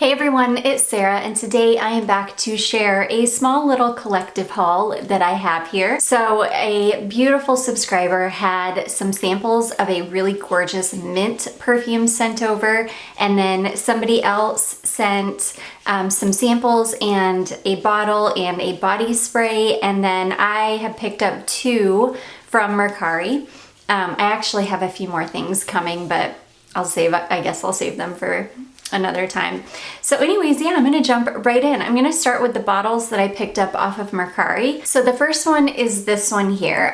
Hey everyone, it's Sarah, and today I am back to share a small little collective haul that I have here. So a beautiful subscriber had some samples of a really gorgeous mint perfume sent over, and then somebody else sent some samples and a bottle and a body spray, and then I have picked up two from Mercari. I actually have a few more things coming, but I guess I'll save them for another time. So anyways, yeah, I'm gonna jump right in. I'm gonna start with the bottles that I picked up off of Mercari. So the first one is this one here.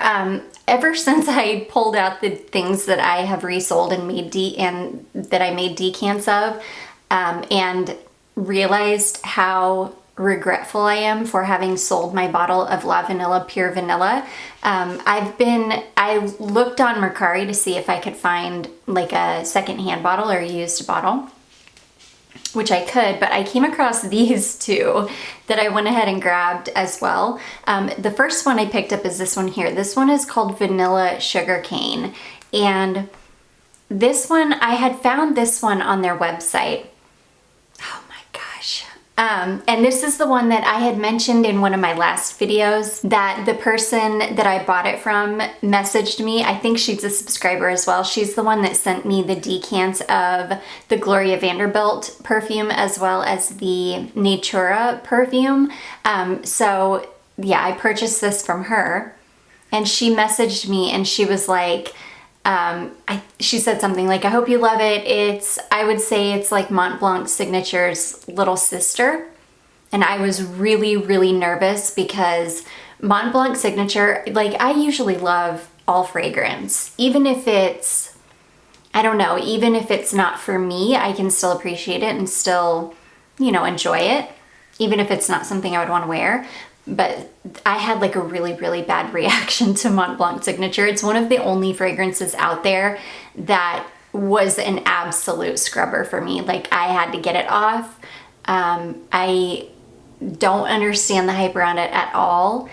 Ever since I pulled out the things that I have resold and made that I made decants of, and realized how regretful I am for having sold my bottle of Lavanila Pure Vanilla. I looked on Mercari to see if I could find like a secondhand bottle or a used bottle, which I could, but I came across these two that I went ahead and grabbed as well. The first one I picked up is this one here. This one is called Vanilla Sugarcane, and this one, I had found this one on their website. Oh my gosh. And this is the one that I had mentioned in one of my last videos, that the person that I bought it from messaged me. I think she's a subscriber as well. She's the one that sent me the decants of the Gloria Vanderbilt perfume as well as the Natura perfume. So yeah, I purchased this from her, and she messaged me and she was like, she said something like, I hope you love it. I would say it's like Mont Blanc Signature's little sister. And I was really, really nervous because Mont Blanc Signature, like, I usually love all fragrance. Even if it's, I don't know, even if it's not for me, I can still appreciate it and still, you know, enjoy it. Even if it's not something I would want to wear. But I had like a really, really bad reaction to Mont Blanc Signature. It's one of the only fragrances out there that was an absolute scrubber for me. Like, I had to get it off. I don't understand the hype around it at all.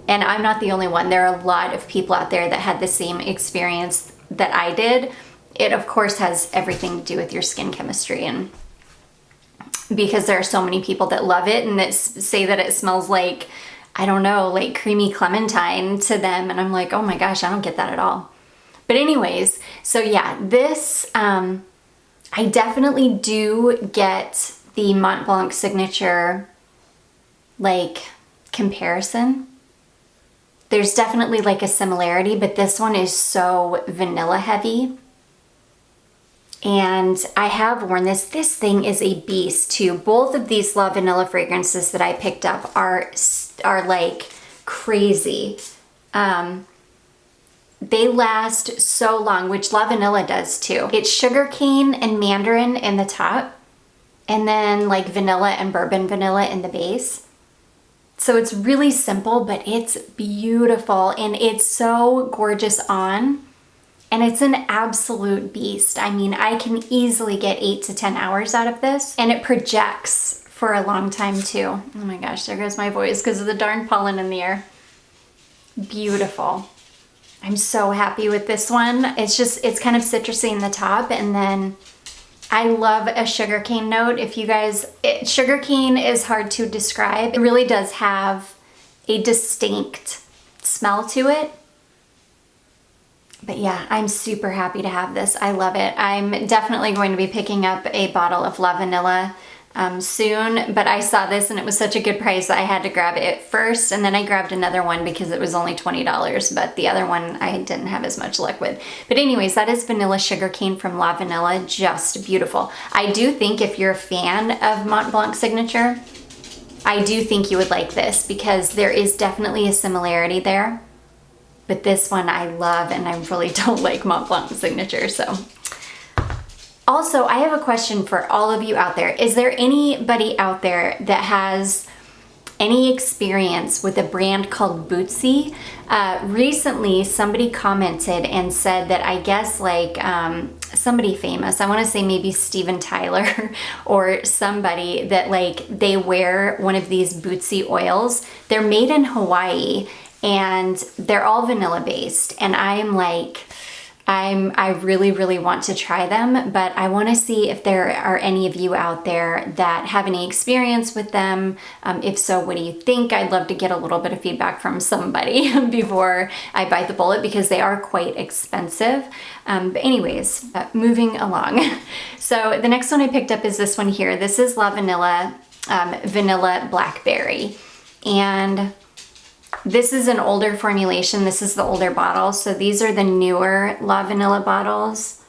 And I'm not the only one. There are a lot of people out there that had the same experience that I did. It, of course, has everything to do with your skin chemistry, and because there are so many people that love it and that say that it smells like, I don't know, like creamy clementine to them. And I'm like, oh my gosh, I don't get that at all. But anyways, so yeah, this, I definitely do get the Mont Blanc Signature, like, comparison. There's definitely like a similarity, but this one is so vanilla heavy. And I have worn this. This thing is a beast too. Both of these La Vanilla fragrances that I picked up are like crazy. They last so long, which La Vanilla does too. It's sugarcane and mandarin in the top, and then like vanilla and bourbon vanilla in the base. So it's really simple, but it's beautiful and it's so gorgeous on. And it's an absolute beast. I mean, I can easily get 8 to 10 hours out of this, and it projects for a long time too. Oh my gosh, there goes my voice because of the darn pollen in the air. Beautiful. I'm so happy with this one. It's kind of citrusy in the top, and then I love a sugarcane note. Sugarcane is hard to describe. It really does have a distinct smell to it. But yeah, I'm super happy to have this. I love it. I'm definitely going to be picking up a bottle of La Vanilla soon, but I saw this and it was such a good price that I had to grab it first, and then I grabbed another one because it was only $20, but the other one I didn't have as much luck with. But anyways, that is Vanilla Sugarcane from La Vanilla. Just beautiful. I do think if you're a fan of Mont Blanc Signature, I do think you would like this because there is definitely a similarity there. But this one I love, and I really don't like Mont Blanc Signature, so. Also, I have a question for all of you out there. Is there anybody out there that has any experience with a brand called Bootsy? Recently, somebody commented and said that I guess like somebody famous, I want to say maybe Steven Tyler or somebody, that like they wear one of these Bootsy oils. They're made in Hawaii, and they're all vanilla based. And I am like, I really, really want to try them, but I want to see if there are any of you out there that have any experience with them. If so, what do you think? I'd love to get a little bit of feedback from somebody before I bite the bullet, because they are quite expensive. But anyways, moving along. So the next one I picked up is this one here. This is Lavanila Vanilla Blackberry. And this is an older formulation. This is the older bottle. So these are the newer Lavanila bottles.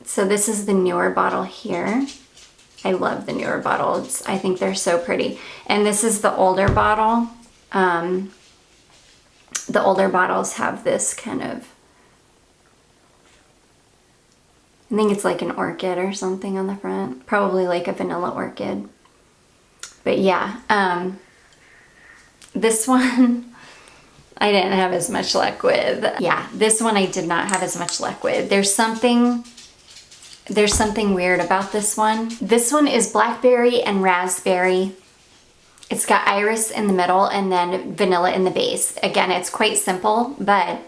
So this is the newer bottle here. I love the newer bottles. I think they're so pretty. And this is the older bottle. The older bottles have this kind of, I think it's like an orchid or something on the front. Probably like a vanilla orchid. But yeah, this one I didn't have as much luck with. Yeah, this one I did not have as much luck with. There's something weird about this one. This one is blackberry and raspberry. It's got iris in the middle and then vanilla in the base. Again, it's quite simple, but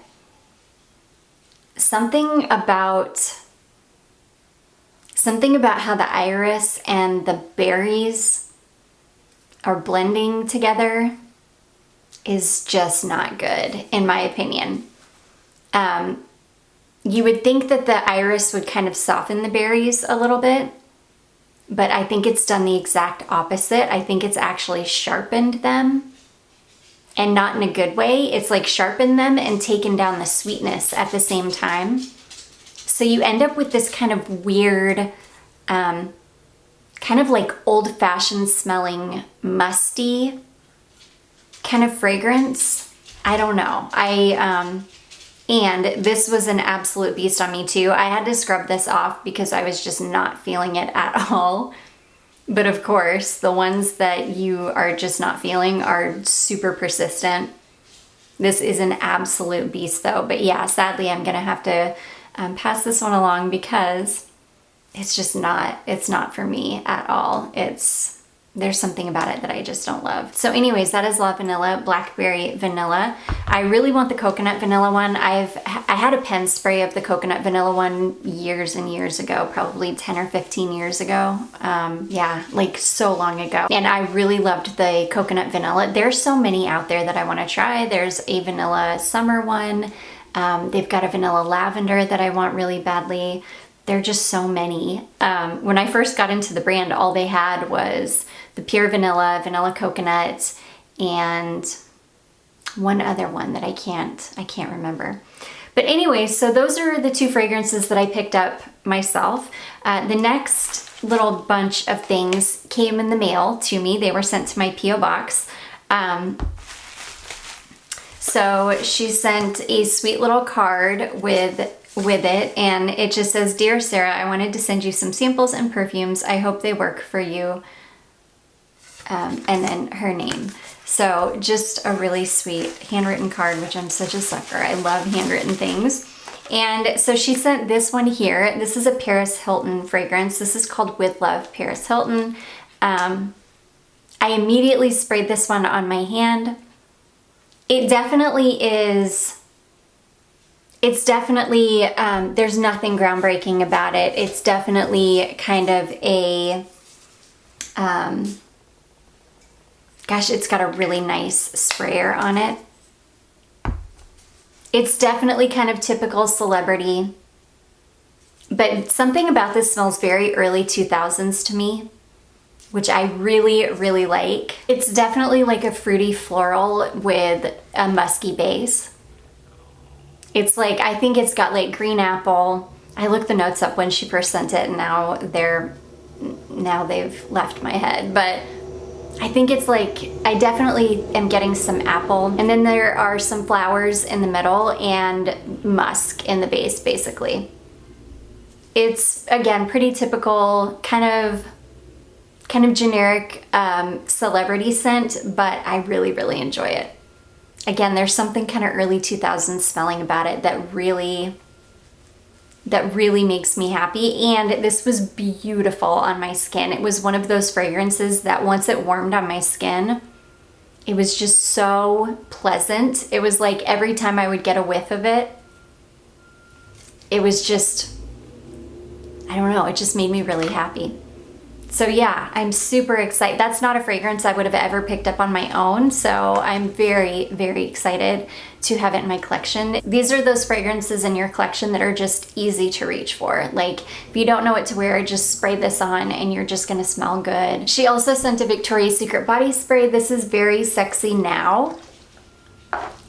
something about how the iris and the berries are blending together is just not good, in my opinion. You would think that the iris would kind of soften the berries a little bit, but I think it's done the exact opposite. I think it's actually sharpened them, and not in a good way. It's like sharpened them and taken down the sweetness at the same time. So you end up with this kind of weird, kind of like old-fashioned smelling, musty kind of fragrance. I don't know. And this was an absolute beast on me too. I had to scrub this off because I was just not feeling it at all. But of course, the ones that you are just not feeling are super persistent. This is an absolute beast though. But yeah, sadly, I'm gonna have to pass this one along because it's just not, it's not for me at all. There's something about it that I just don't love. So anyways, that is Lavanila Blackberry Vanilla. I really want the coconut vanilla one. I had a pen spray of the coconut vanilla one years and years ago, probably 10 or 15 years ago. Yeah, like so long ago. And I really loved the coconut vanilla. There's so many out there that I want to try. There's a vanilla summer one. They've got a vanilla lavender that I want really badly. There are just so many. When I first got into the brand, all they had was the pure vanilla coconut, and one other one that I can't remember. But anyway, so those are the two fragrances that I picked up myself. The next little bunch of things came in the mail to me. They were sent to my P.O. box. So she sent a sweet little card with it, and it just says, "Dear Sarah, I wanted to send you some samples and perfumes. I hope they work for you." And then her name. So just a really sweet handwritten card, which I'm such a sucker. I love handwritten things. And so she sent this one here. This is a Paris Hilton fragrance. This is called With Love Paris Hilton. I immediately sprayed this one on my hand. It definitely is, there's nothing groundbreaking about it. It's definitely kind of a, gosh, it's got a really nice sprayer on it. It's definitely kind of typical celebrity, but something about this smells very early 2000s to me, which I really, really like. It's definitely like a fruity floral with a musky base. It's like, I think it's got like green apple. I looked the notes up when she first sent it, and now they've left my head, but I think it's like, I definitely am getting some apple, and then there are some flowers in the middle and musk in the base, basically. It's, again, pretty typical, kind of generic celebrity scent, but I really, really enjoy it. Again, there's something kind of early 2000s smelling about it that really makes me happy. And this was beautiful on my skin. It was one of those fragrances that once it warmed on my skin, It was just so pleasant. It was like every time I would get a whiff of it, it was just, I don't know, it just made me really happy. So yeah, I'm super excited. That's not a fragrance I would have ever picked up on my own, so I'm very, very excited to have it in my collection. These are those fragrances in your collection that are just easy to reach for. Like, if you don't know what to wear, just spray this on and you're just gonna smell good. She also sent a Victoria's Secret body spray. This is Very Sexy Now.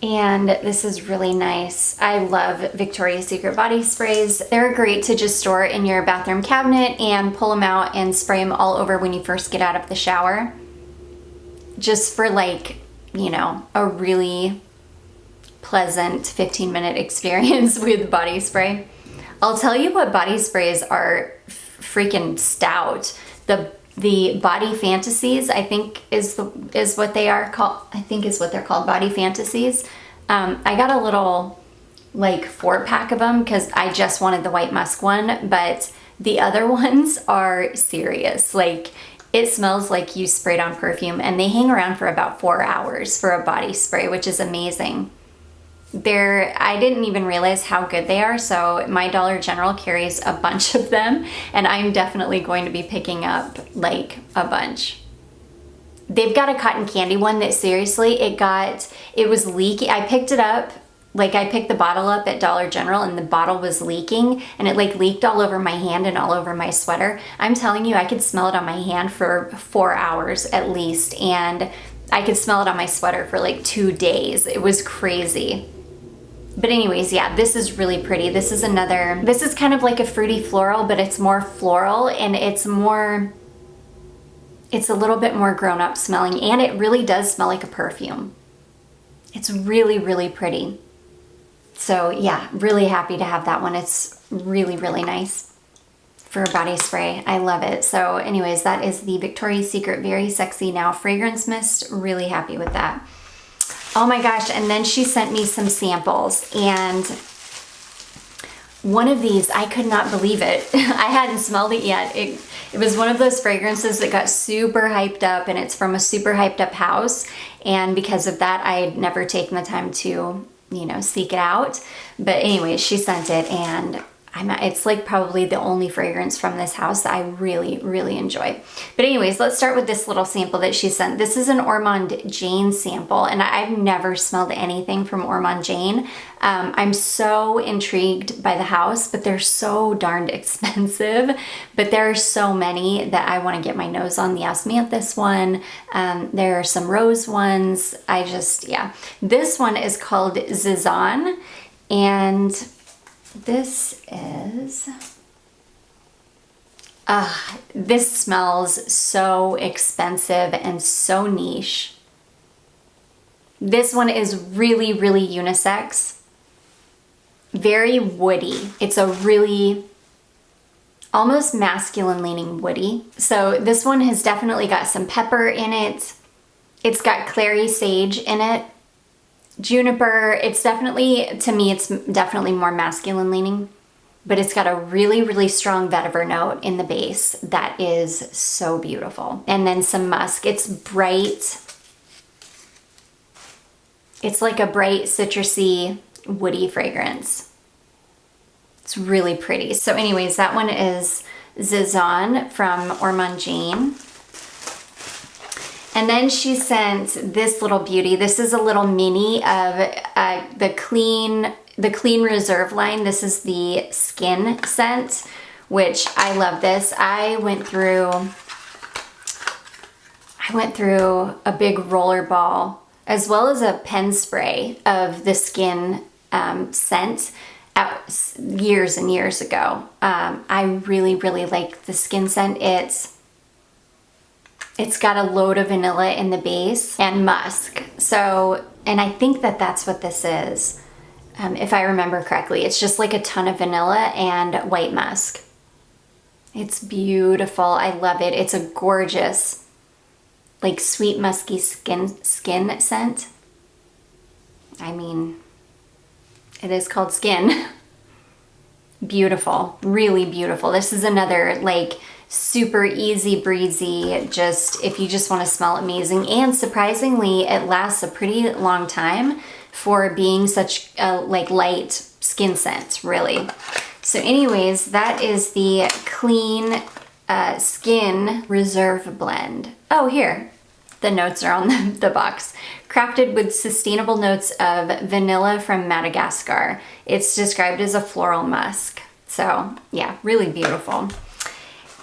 And this is really nice. I love Victoria's Secret body sprays. They're great to just store in your bathroom cabinet and pull them out and spray them all over when you first get out of the shower. Just for like, you know, a really pleasant 15-minute experience with body spray. I'll tell you what body sprays are freaking stout. The Body Fantasies, I think is what they are called. I think is what they're called, Body Fantasies. I got a little like 4-pack of them because I just wanted the White Musk one, but the other ones are serious. Like, it smells like you sprayed on perfume, and they hang around for about 4 hours for a body spray, which is amazing. I didn't even realize how good they are, so my Dollar General carries a bunch of them, and I'm definitely going to be picking up like a bunch. They've got a cotton candy one that seriously, it was leaky. I picked it up, like I picked the bottle up at Dollar General and the bottle was leaking, and it like leaked all over my hand and all over my sweater. I'm telling you, I could smell it on my hand for 4 hours at least, and I could smell it on my sweater for like 2 days. It was crazy. But anyways, yeah, this is really pretty. This is kind of like a fruity floral, but it's more floral and it's a little bit more grown up smelling, and it really does smell like a perfume. It's really, really pretty. So yeah, really happy to have that one. It's really, really nice for a body spray. I love it. So anyways, that is the Victoria's Secret Very Sexy Now fragrance mist. Really happy with that. Oh my gosh, and then she sent me some samples, and one of these, I could not believe it. I hadn't smelled it yet. It was one of those fragrances that got super hyped up, and it's from a super hyped up house, and because of that, I had never taken the time to, you know, seek it out. But anyways, she sent it, and it's like probably the only fragrance from this house that I really, really enjoy. But anyways, let's start with this little sample that she sent. This is an Ormande Jayne sample, and I've never smelled anything from Ormande Jayne. I'm so intrigued by the house, but they're so darned expensive. But there are so many that I want to get my nose on the Osmium, this one. There are some rose ones. Yeah. This one is called Zizan, and this smells so expensive and so niche. This one is really, really unisex, very woody. It's a really almost masculine leaning woody. So this one has definitely got some pepper in it. It's got clary sage in it. Juniper, it's definitely, to me, it's definitely more masculine leaning, but it's got a really, really strong vetiver note in the base that is so beautiful. And then some musk. It's bright. It's like a bright, citrusy, woody fragrance. It's really pretty. So anyways, that one is Zizan from Ormande Jayne. And then she sent this little beauty. This is a little mini of the Clean Reserve line. This is the skin scent, which I love this. I went through a big roller ball as well as a pen spray of the skin scent years and years ago. I really, really like the skin scent. It's got a load of vanilla in the base and musk. So, and I think that that's what this is. If I remember correctly, it's just like a ton of vanilla and white musk. It's beautiful. I love it. It's a gorgeous, like sweet musky skin scent. I mean, it is called skin. Beautiful, really beautiful. This is another like super easy breezy, just if you just want to smell amazing. And surprisingly, it lasts a pretty long time for being such a like light skin scent, really. So anyways, that is the Clean Skin Reserve Blend. Oh, here, the notes are on the box. Crafted with sustainable notes of vanilla from Madagascar. It's described as a floral musk. So yeah, really beautiful.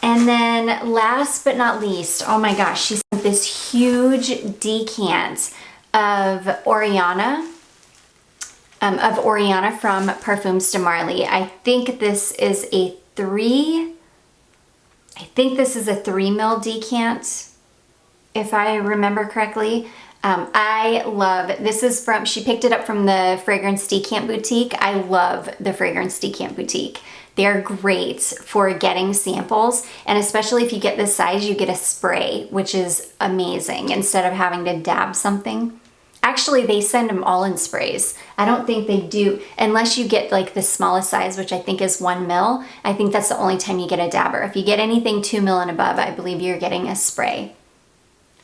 And then last but not least, oh my gosh, she sent this huge decant of Oriana from Parfums de Marly. I think this is a 3 ml decant, if I remember correctly. I love, this is from, she picked it up from the Fragrance Decant Boutique. I love the Fragrance Decant Boutique. They're great for getting samples, and especially if you get this size, you get a spray, which is amazing instead of having to dab something. Actually, they send them all in sprays. I don't think they do, unless you get like the smallest size, which I think is 1 ml. I think that's the only time you get a dabber. If you get anything 2 ml and above, I believe you're getting a spray.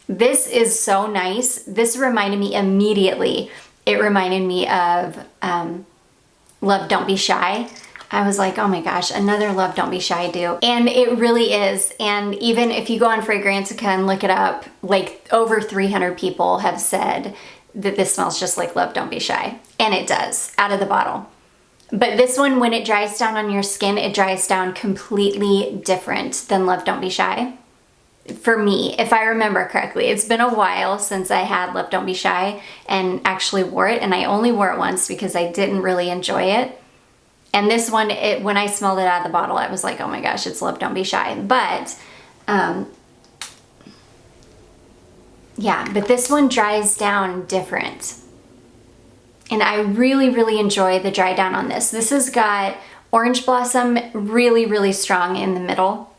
This is so nice. This reminded me immediately, it reminded me of Love Don't Be Shy. I was like, oh my gosh, another Love Don't Be Shy do. And it really is. And even if you go on Fragrantica and look it up, like over 300 people have said that this smells just like Love Don't Be Shy. And it does, out of the bottle. But this one, when it dries down on your skin, it dries down completely different than Love Don't Be Shy. For me, if I remember correctly. It's been a while since I had Love Don't Be Shy and actually wore it, and I only wore it once because I didn't really enjoy it. And this one, when I smelled it out of the bottle, I was like, oh my gosh, it's Love Don't Be Shy. But, yeah, but this one dries down different. And I really, really enjoy the dry down on this. This has got Orange Blossom really, really strong in the middle.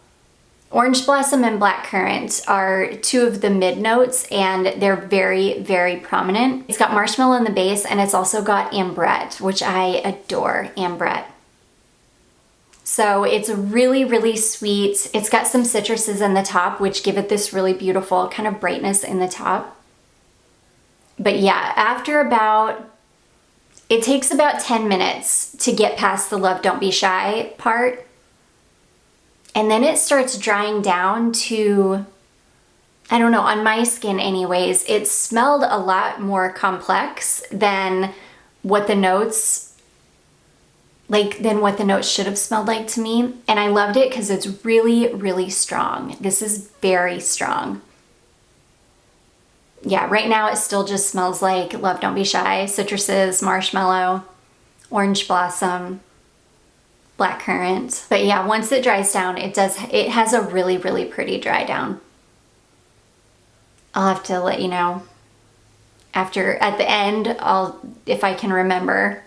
Orange Blossom and Blackcurrant are two of the mid notes, and they're very, very prominent. It's got marshmallow in the base, and it's also got ambrette, which I adore ambrette. So it's really, really sweet. It's got some citruses in the top, which give it this really beautiful kind of brightness in the top. But yeah, after about, it takes about 10 minutes to get past the Love Don't Be Shy part. And then it starts drying down to, I don't know, on my skin anyways, it smelled a lot more complex than what the notes, should have smelled like to me. And I loved it because it's really, really strong. This is very strong. Yeah, right now it still just smells like Love Don't Be Shy, citruses, marshmallow, orange blossom, blackcurrant. But yeah, once it dries down, it has a really, really pretty dry down. I'll have to let you know at the end, if I can remember,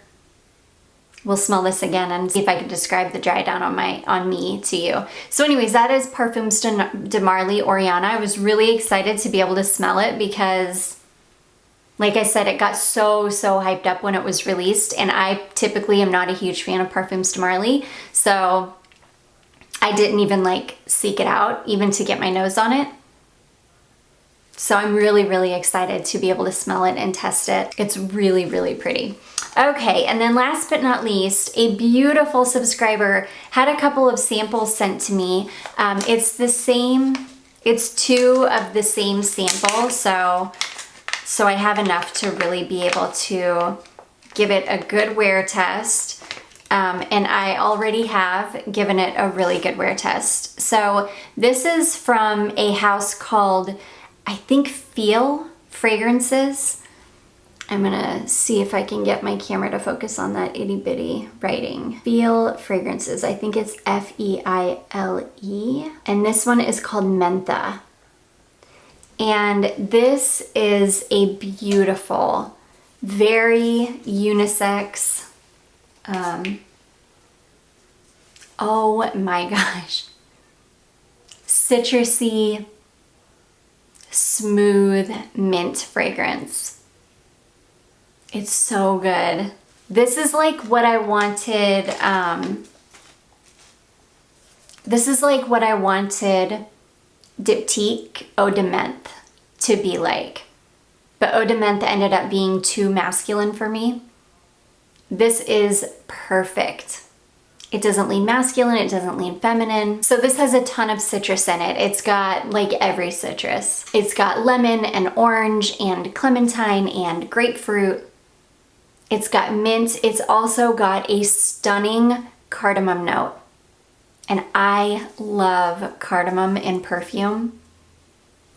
we'll smell this again and see if I can describe the dry down on me to you. So anyways, that is Parfums de Marly Oriana. I was really excited to be able to smell it because, like I said, it got so hyped up when it was released, and I typically am not a huge fan of Parfums de Marly, so I didn't even like seek it out even to get my nose on it. So I'm really, really excited to be able to smell it and test it. It's really, really pretty. Okay, and then last but not least, a beautiful subscriber had a couple of samples sent to me. It's two of the same sample, so I have enough to really be able to give it a good wear test. And I already have given it a really good wear test. So this is from a house called, I think, Fiele Fragrances. I'm gonna see if I can get my camera to focus on that itty bitty writing. Fiele Fragrances, I think it's F-E-I-L-E. And this one is called Mentha. And this is a beautiful, very unisex, oh my gosh, citrusy, smooth mint fragrance. It's so good. This is like what I wanted This is like what I wanted Diptyque Eau de Menthe to be like. But Eau de Menthe ended up being too masculine for me. This is perfect. It doesn't lean masculine, it doesn't lean feminine. So this has a ton of citrus in it. It's got like every citrus. It's got lemon and orange and clementine and grapefruit. It's got mint. It's also got a stunning cardamom note. And I love cardamom in perfume.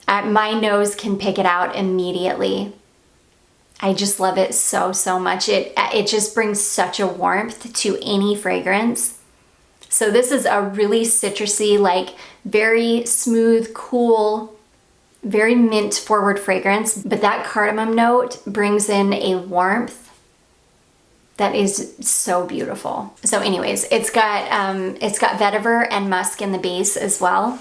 My nose can pick it out immediately. I just love it so, so much. It just brings such a warmth to any fragrance. So this is a really citrusy, like very smooth, cool, very mint forward fragrance. But that cardamom note brings in a warmth that is so beautiful. So anyways, it's got vetiver and musk in the base as well.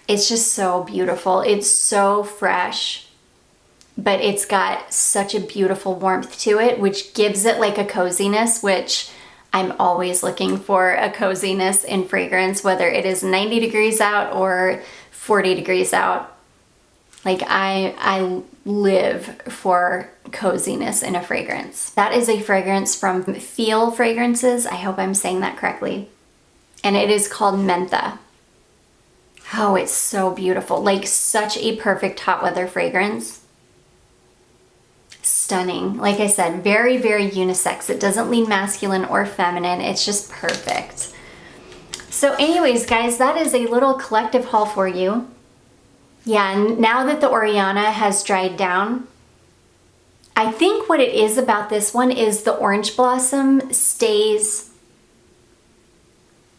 It's just so beautiful. It's so fresh, but it's got such a beautiful warmth to it, which gives it like a coziness, which I'm always looking for a coziness in fragrance, whether it is 90 degrees out or 40 degrees out. Like I live for coziness in a fragrance. That is a fragrance from Fiele Fragrances. I hope I'm saying that correctly. And it is called Mentha. Oh, it's so beautiful. Like such a perfect hot weather fragrance. Stunning. Like I said, very, very unisex. It doesn't lean masculine or feminine. It's just perfect. So anyways, guys, that is a little collective haul for you. Yeah, and now that the Oriana has dried down, I think what it is about this one is the orange blossom stays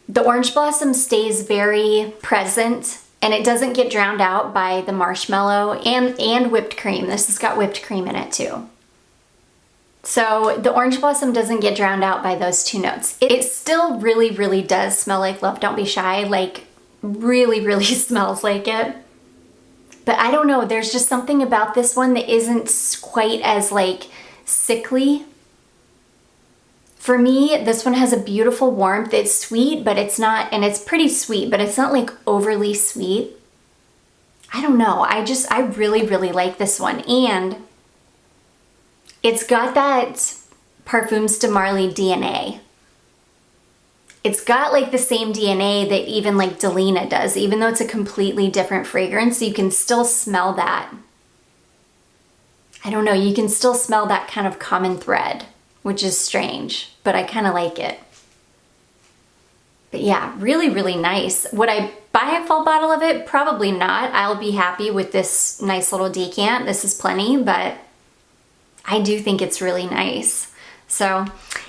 very present and it doesn't get drowned out by the marshmallow and whipped cream. This has got whipped cream in it too. So the orange blossom doesn't get drowned out by those two notes. It still really, really does smell like Love Don't Be Shy, like really, really smells like it. But I don't know, there's just something about this one that isn't quite as like sickly. For me, this one has a beautiful warmth. It's sweet, but it's not, and it's pretty sweet, but it's not like overly sweet. I don't know, I really, really like this one. And it's got that Parfums de Marly DNA. It's got like the same DNA that even like Delina does, even though it's a completely different fragrance, you can still smell that. I don't know, you can still smell that kind of common thread, which is strange, but I kind of like it. But yeah, really, really nice. Would I buy a full bottle of it? Probably not. I'll be happy with this nice little decant. This is plenty, but I do think it's really nice. So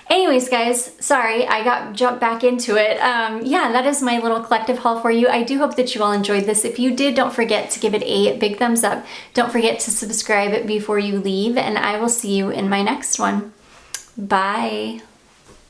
anyways, guys, sorry, I jumped back into it. Yeah, that is my little collective haul for you. I do hope that you all enjoyed this. If you did, don't forget to give it a big thumbs up. Don't forget to subscribe before you leave, and I will see you in my next one. Bye.